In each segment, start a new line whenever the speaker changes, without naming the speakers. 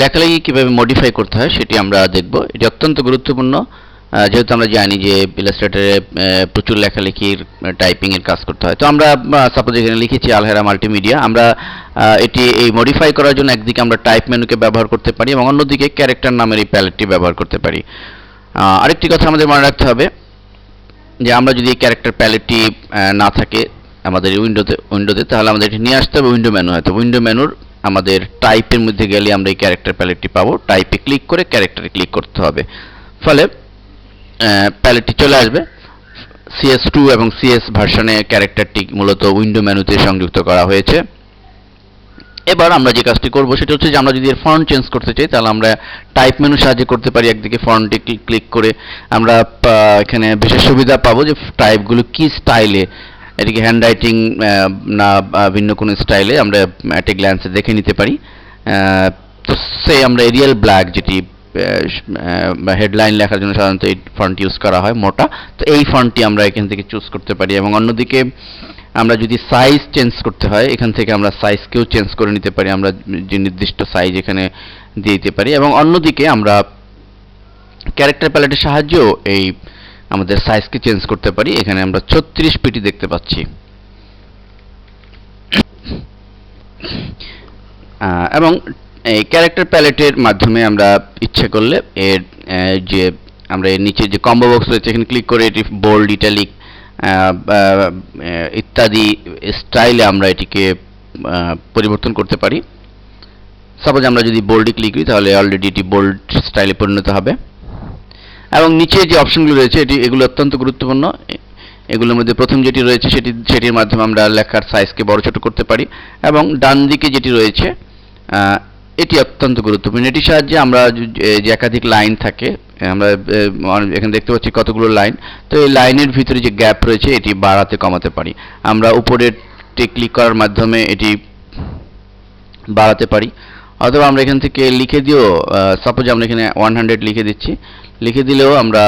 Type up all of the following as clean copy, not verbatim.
লেখালেখি কীভাবে মডিফাই করতে হয় সেটি আমরা দেখব। এটি অত্যন্ত গুরুত্বপূর্ণ, যেহেতু আমরা জানি যে ইলাস্ট্রেটরে প্রচুর লেখালেখির টাইপিংয়ের কাজ করতে হয়। তো আমরা সাপোজ এখানে লিখেছি আলহেরা মাল্টিমিডিয়া, আমরা এটি এই মডিফাই করার জন্য একদিকে আমরা টাইপ মেনুকে ব্যবহার করতে পারি এবং অন্যদিকে ক্যারেক্টার নামের এই প্যালেটটি ব্যবহার করতে পারি। আরেকটি কথা আমাদের মনে রাখতে হবে যে আমরা যদি এই ক্যারেক্টার প্যালেটটি না থাকে আমাদের উইন্ডোতে তাহলে আমাদের এটি নিয়ে আসতে হবে উইন্ডো মেনু। হয়তো উইন্ডো মেনুর আমাদের টাইপের মধ্যে গেলে আমরা এই ক্যারেক্টার প্যালেটটি পাবো। টাইপে ক্লিক করে ক্যারেক্টারে ক্লিক করতে হবে, ফলে প্যালেটটি চলে আসবে। CS2 এবং CS ভার্সনে ক্যারেক্টারটি মূলত উইন্ডো মেনুতে সংযুক্ত করা হয়েছে। এবার আমরা যে কাজটি করব সেটা হচ্ছে যে আমরা যদি এর ফন্ট চেঞ্জ করতে চাই তাহলে আমরা টাইপ মেনু সাহায্যে করতে পারি। একদিকে ফন্টে ক্লিক করে আমরা এখানে বিশেষ সুবিধা পাবো যে টাইপগুলো কি স্টাইলে, এটিকে হ্যান্ড রাইটিং না ভিন্ন কোনো স্টাইলে আমরা অ্যাট এ গ্ল্যান্সে দেখে নিতে পারি। তো আমরা এরিয়াল ব্ল্যাক, যেটি হেডলাইন লেখার জন্য সাধারণত এই ফন্ট ইউজ করা হয় মোটা, তো এই ফন্টটি আমরা এখান থেকে চুজ করতে পারি। এবং অন্যদিকে আমরা যদি সাইজ চেঞ্জ করতে হয় এখান থেকে আমরা সাইজকেও চেঞ্জ করে নিতে পারি, আমরা যে নির্দিষ্ট সাইজ এখানে দিয়ে দিতে পারি। এবং অন্যদিকে আমরা ক্যারেক্টার প্যালেটের সাহায্যেও এই আমাদের সাইজকে চেঞ্জ করতে পারি। এখানে আমরা 36 পিটি দেখতে পাচ্ছি। এবং এই ক্যারেক্টার প্যালেটের মাধ্যমে আমরা ইচ্ছে করলে এর যে আমরা এর নিচে যে কম্বো বক্স রয়েছে এখানে ক্লিক করে এটি বোল্ড, ইটালিক ইত্যাদি স্টাইলে আমরা এটিকে পরিবর্তন করতে পারি। সাপোজ আমরা যদি বোল্ডে ক্লিক করি তাহলে অলরেডি এটি বোল্ড স্টাইলে পরিণত হবে। এবং নিচে যে অপশনগুলো রয়েছে এগুলো অত্যন্ত গুরুত্বপূর্ণ। এগুলোর মধ্যে প্রথম যেটি রয়েছে সেটির মাধ্যমে আমরা লেখার সাইজকে বড় ছোট করতে পারি। এবং ডান দিকে যেটি রয়েছে এটি অত্যন্ত গুরুত্বপূর্ণ। এটির সাহায্যে আমরা যে একাধিক লাইন থাকে, আমরা এখানে দেখতে পাচ্ছি কতগুলো লাইন, তো এই লাইনের ভিতরে যে গ্যাপ রয়েছে এটি বাড়াতে কমাতে পারি। আমরা উপরেরটি ক্লিক করার মাধ্যমে এটি বাড়াতে পারি, অথবা আমরা এখান থেকে লিখে দিয়েও, সাপোজ আমরা এখানে 100 লিখে দিচ্ছি, লিখে দিলেও আমরা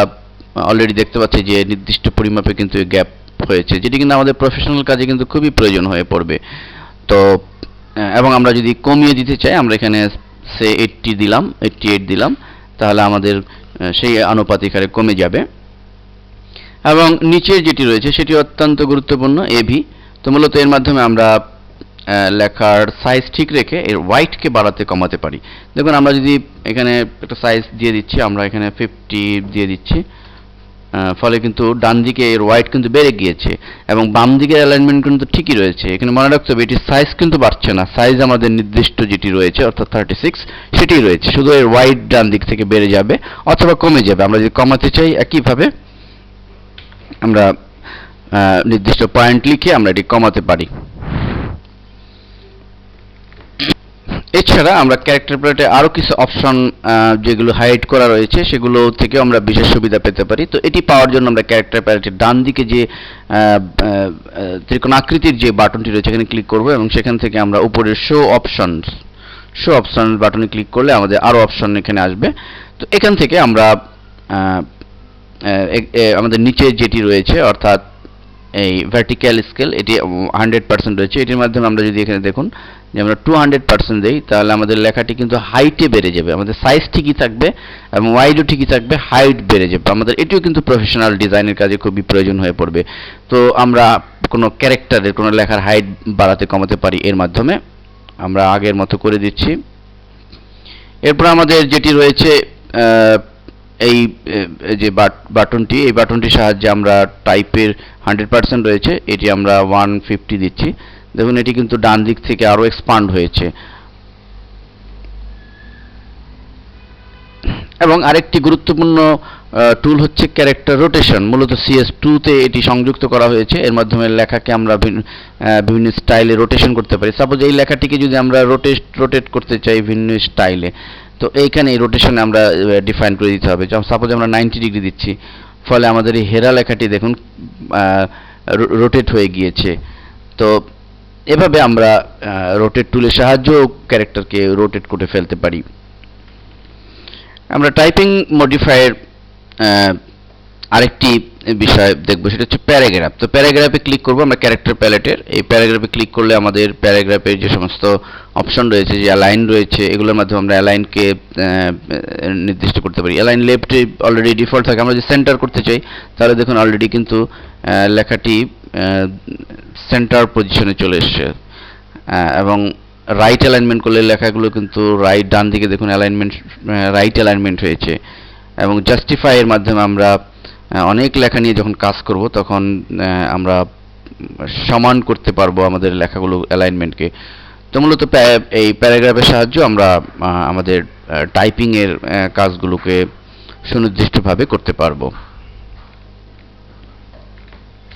অলরেডি দেখতে পাচ্ছি যে নির্দিষ্ট পরিমাপে কিন্তু গ্যাপ হয়েছে, যেটি কিন্তু আমাদের প্রফেশনাল কাজে কিন্তু খুবই প্রয়োজন হয়ে পড়বে। তো এবং আমরা যদি কমিয়ে দিতে চাই আমরা এখানে সে 88 দিলাম, তাহলে আমাদের সেই আনুপাতিক হারে কমে যাবে। এবং নিচে যেটি রয়েছে সেটি অত্যন্ত গুরুত্বপূর্ণ, এভি। তো মূলত এর মাধ্যমে আমরা লেখার সাইজ ঠিক রেখে এর ওয়াইটকে বাড়াতে কমাতে পারি। দেখুন আমরা যদি এখানে একটা সাইজ দিয়ে দিচ্ছি, আমরা এখানে 50 দিয়ে দিচ্ছি, ফলে কিন্তু ডান দিকে এর ওয়াইট কিন্তু বেড়ে গিয়েছে এবং বাম দিকের অ্যালাইনমেন্ট কিন্তু ঠিকই রয়েছে। এখানে মনে রাখতে হবে এটির সাইজ কিন্তু বাড়ছে না, সাইজ আমাদের নির্দিষ্ট যেটি রয়েছে অর্থাৎ 36 সেটিই রয়েছে, শুধু এর ওয়াইট ডান দিক থেকে বেড়ে যাবে অথবা কমে যাবে। আমরা যদি কমাতে চাই একইভাবে আমরা নির্দিষ্ট পয়েন্ট লিখে আমরা এটি কমাতে পারি। এছাড়া আমরা ক্যারেক্টার প্যালেটে আরও কিছু অপশন যেগুলো হাইড করা রয়েছে সেগুলো থেকে আমরা বিশেষ সুবিধা পেতে পারি। তো এটি পাওয়ার জন্য আমরা ক্যারেক্টার প্যালেটের ডান দিকে যে ত্রিকোণাকৃতির যে বাটনটি রয়েছে এখানে ক্লিক করব এবং সেখান থেকে আমরা উপরের শো অপশন বাটনে ক্লিক করলে আমাদের আরও অপশন এখানে আসবে। তো এখান থেকে আমরা আমাদের নিচে যেটি রয়েছে অর্থাৎ এই ভার্টিক্যাল স্কেল, এটি 100% রয়েছে। এটির মাধ্যমে আমরা যদি এখানে দেখুন যে আমরা 200% দেই তাহলে আমাদের লেখাটি কিন্তু হাইটে বেড়ে যাবে, আমাদের সাইজ ঠিকই থাকবে এবং ওয়াইডও ঠিকই থাকবে, হাইট বেড়ে যাবে। আমাদের এটিও কিন্তু প্রফেশনাল ডিজাইনের কাজে খুবই প্রয়োজন হয়ে পড়বে। তো আমরা কোনো ক্যারেক্টারের কোনো লেখার হাইট বাড়াতে কমাতে পারি এর মাধ্যমে। আমরা আগের মতো করে দিচ্ছি। এরপর আমাদের যেটি রয়েছে এই যে বাটনটি, এই বাটনটির সাহায্যে আমরা টাইপের 100% রয়েছে, এটি আমরা 150 দিচ্ছি। দেখুন এটি কিন্তু ডান দিক থেকে আরও এক্সপান্ড হয়েছে। এবং আরেকটি গুরুত্বপূর্ণ টুল হচ্ছে ক্যারেক্টার রোটেশন। মূলত CS2-তে এটি সংযুক্ত করা হয়েছে, এর মাধ্যমে লেখাকে আমরা বিভিন্ন স্টাইলে রোটেশন করতে পারি। সাপোজ এই লেখাটিকে যদি আমরা রোটেট করতে চাই ভিন্ন স্টাইলে, তো এইখানে এই রোটেশনে আমরা ডিফাইন করে দিতে হবে। যেমন সাপোজ আমরা 90 ডিগ্রি দিচ্ছি, ফলে আমাদের এই হেরা লেখাটি দেখুন রোটেট হয়ে গিয়েছে। তো এভাবে আমরা রোটেট টুলের সাহায্যেও ক্যারেক্টারকে রোটেট করে ফেলতে পারি। আমরা টাইপিং মডিফায়ার আরেকটি বিষয় দেখবো, সেটা হচ্ছে প্যারাগ্রাফ। তো প্যারাগ্রাফে ক্লিক করবো আমরা ক্যারেক্টার প্যালেটের। এই প্যারাগ্রাফে ক্লিক করলে আমাদের প্যারাগ্রাফের যে সমস্ত অপশন রয়েছে, যে অ্যালাইন রয়েছে, এগুলোর মাধ্যমে আমরা অ্যালাইনকে নির্দিষ্ট করতে পারি। অ্যালাইন লেফটে অলরেডি ডিফল্ট থাকে, আমরা যদি সেন্টার করতে চাই তাহলে দেখুন অলরেডি কিন্তু লেখাটি সেন্টার পজিশনে চলে এসছে। এবং রাইট অ্যালাইনমেন্ট করলে লেখাগুলো কিন্তু রাইট, ডান দিকে দেখুন অ্যালাইনমেন্ট, রাইট অ্যালাইনমেন্ট হয়েছে। এবং জাস্টিফাই এর মাধ্যমে আমরা অনেক লেখা নিয়ে যখন কাজ করব তখন আমরা সমান করতে পারবো আমাদের লেখাগুলো অ্যালাইনমেন্টকে। তো মূলত এই প্যারাগ্রাফের সাহায্যে আমরা আমাদের টাইপিংয়ের কাজগুলোকে সুনির্দিষ্টভাবে করতে পারবো।